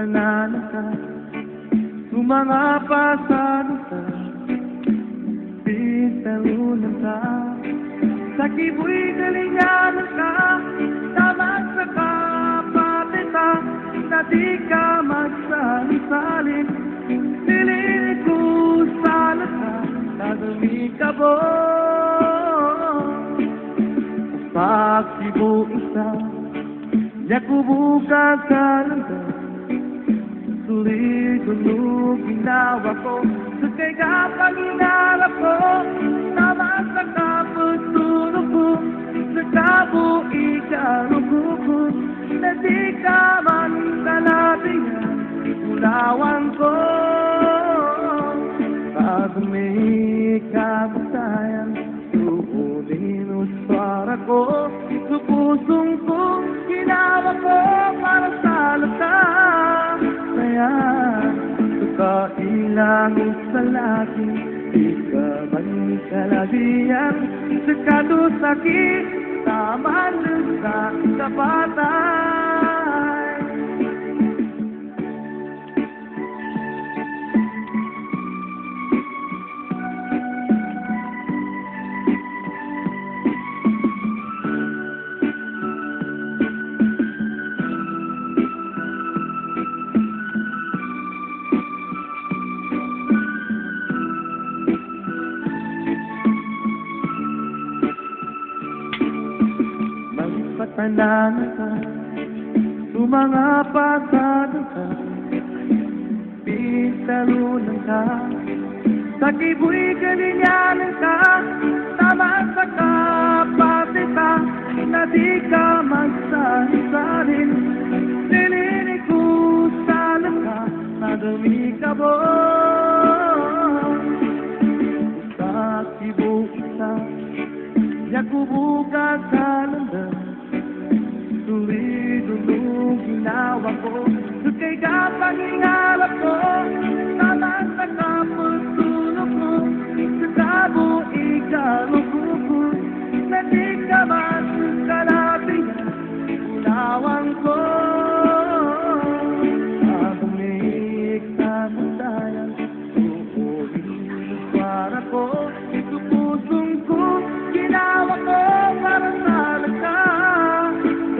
tanan ka, mga pasado ka, pitalunan ka, sa kibu'y galinganan ka, tamang sa kapatita, na di ka magsasalin, nililig ko sa lata, nagumi ka mo. Pagsibu isa, yakubuka ka lang ka, sulit tulog ginawa ko, sa kay kapag inalap ko, tama sa kapagtulog ko, sa kabo ikalungko ko, na di ka man kalabihan, ulawan ko. Pag may kabutayan, tuulinos para ko, sa pusong ko, ginawa ko para sa lata. Kaya, sa kailangan sa laki, di ka man kalabihan, sa kadusakit, taman sa kapatay. Magpatanan ka, mga pasado ka, pitalunan ka, sa kibu'y galinganan ka, tama sa kapatita, na di ka magsasalin, nililig ko sa lata, nadumi ka mo. Sa kibu'y isa, yakubuka sa landan, tuloy-tulog ginawa ko, sa kay kapag ingalap ko, tama sa kapagtulog ko, sa kabo ikalungko ko, na di ka man kalabihan, unawan ko. Pag-umik sa matayan, uulilos para ko, sa pusong ko, ginawa ko para sa lata.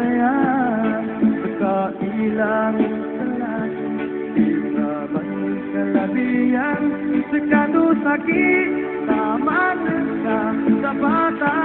Kaya, sa kailangan sa laki, di ka man kalabihan, sa kadusakit, taman ka sa bata.